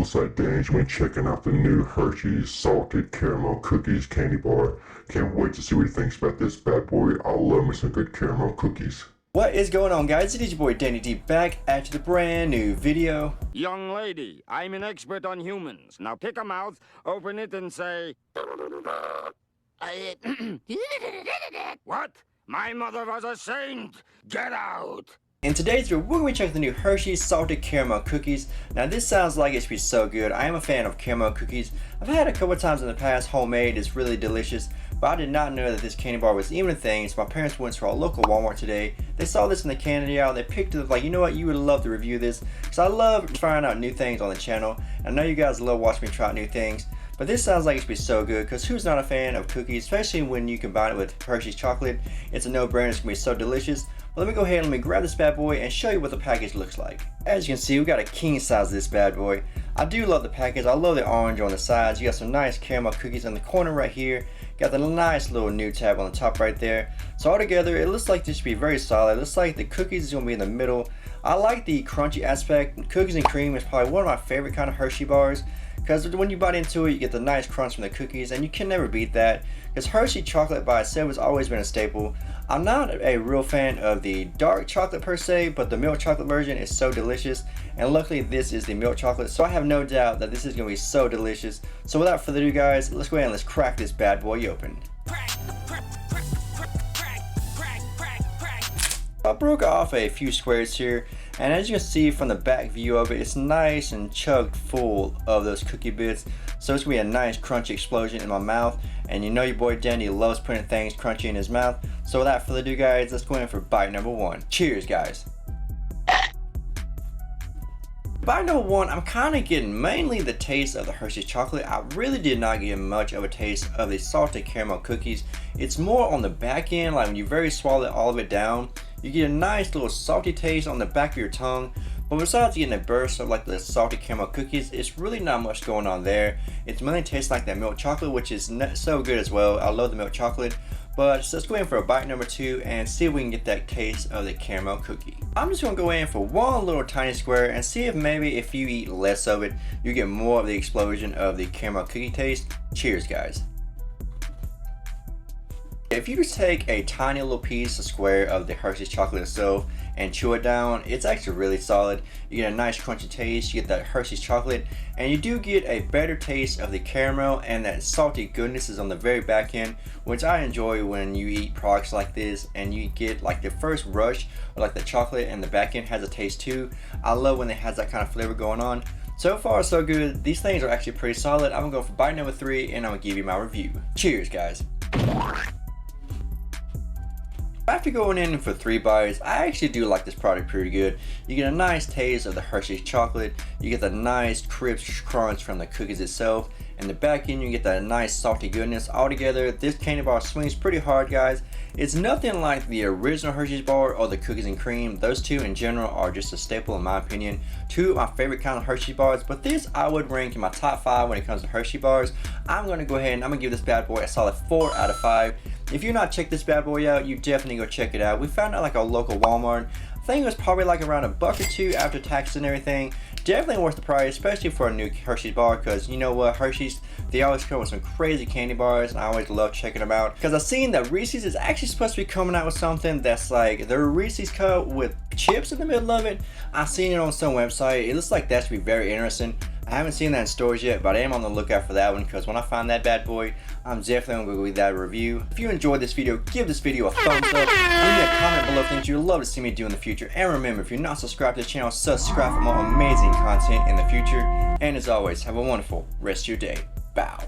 looks like Dan's been checking out the new Hershey Salted Caramel Cookies candy bar. Can't wait to see what he thinks about this bad boy. I love me some good caramel cookies. What is going on, guys? It is your boy Danny D back at the brand new video. Young lady, I'm an expert on humans. Now pick a mouth, open it, and say... What? My mother was a saint! Get out! In today's video, we're going to be checking the new Hershey Salted Caramel Cookies. Now this sounds like it should be so good. I am a fan of caramel cookies. I've had a couple of times in the past, homemade. It's really delicious. But I did not know that this candy bar was even a thing, so my parents went to our local Walmart today. They saw this in the candy aisle. They picked it up like, you know what, you would love to review this. Because I love trying out new things on the channel. I know you guys love watching me try out new things. But this sounds like it should be so good, because who's not a fan of cookies, especially when you combine it with Hershey's chocolate. It's a no-brainer. It's going to be so delicious. But let me go ahead and let me grab this bad boy and show you what the package looks like. As you can see, we got a king size of this bad boy. I do love the package. I love the orange on the sides. You got some nice caramel cookies in the corner right here. Got the nice little new tab on the top right there. So altogether, it looks like this should be very solid. It looks like the cookies is going to be in the middle. I like the crunchy aspect. Cookies and cream is probably one of my favorite kind of Hershey bars, because when you bite into it, you get the nice crunch from the cookies, and you can never beat that. Because Hershey chocolate by itself has always been a staple. I'm not a real fan of the dark chocolate per se, but the milk chocolate version is so delicious. And luckily this is the milk chocolate, so I have no doubt that this is going to be so delicious. So without further ado, guys, let's go ahead and let's crack this bad boy open. I broke off a few squares here, and as you can see from the back view of it, it's nice and chugged full of those cookie bits. So it's gonna be a nice crunchy explosion in my mouth, and you know your boy Danny loves putting things crunchy in his mouth. So without further ado, guys, let's go in for bite number one. Cheers, guys. Bite number one, I'm kind of getting mainly the taste of the Hershey's chocolate. I really did not get much of a taste of the salted caramel cookies. It's more on the back end, like when you very swallow all of it down, you get a nice little salty taste on the back of your tongue. But besides getting a burst of like the salted caramel cookies, it's really not much going on there. It mainly tastes like that milk chocolate, which is so good as well. I love the milk chocolate. But let's go in for a bite number two and see if we can get that taste of the caramel cookie. I'm just gonna go in for one little tiny square and see if maybe if you eat less of it, you get more of the explosion of the caramel cookie taste. Cheers, guys. If you just take a tiny little piece, a square of the Hershey's chocolate itself and chew it down, it's actually really solid. You get a nice crunchy taste, you get that Hershey's chocolate, and you do get a better taste of the caramel, and that salty goodness is on the very back end, which I enjoy when you eat products like this and you get like the first rush of like the chocolate and the back end has a taste too. I love when it has that kind of flavor going on. So far so good. These things are actually pretty solid. I'm gonna go for bite number three and I'm gonna give you my review. Cheers, guys. After going in for 3 bites, I actually do like this product pretty good. You get a nice taste of the Hershey's chocolate, you get the nice crisp crunch from the cookies itself, and the back end you get that nice salty goodness. Altogether, this candy bar swings pretty hard, guys. It's nothing like the original Hershey's bar or the cookies and cream. Those two in general are just a staple in my opinion. Two of my favorite kind of Hershey bars, but this I would rank in my top 5 when it comes to Hershey bars. I'm going to go ahead and I'm going to give this bad boy a solid 4 out of 5. If you're not checked this bad boy out, you definitely go check it out. We found out like a local Walmart. I think it was probably like around $1 or $2 after taxes and everything. Definitely worth the price, especially for a new Hershey's bar, because you know what, Hershey's, they always come with some crazy candy bars, and I always love checking them out. Because I've seen that Reese's is actually supposed to be coming out with something that's like their Reese's cup with chips in the middle of it. I've seen it on some website. It looks like that should be very interesting. I haven't seen that in stores yet, but I am on the lookout for that one, because when I find that bad boy, I'm definitely going to give that a review. If you enjoyed this video, give this video a thumbs up. Leave me a comment below things you'd love to see me do in the future. And remember, if you're not subscribed to the channel, subscribe for more amazing content in the future. And as always, have a wonderful rest of your day. Bow.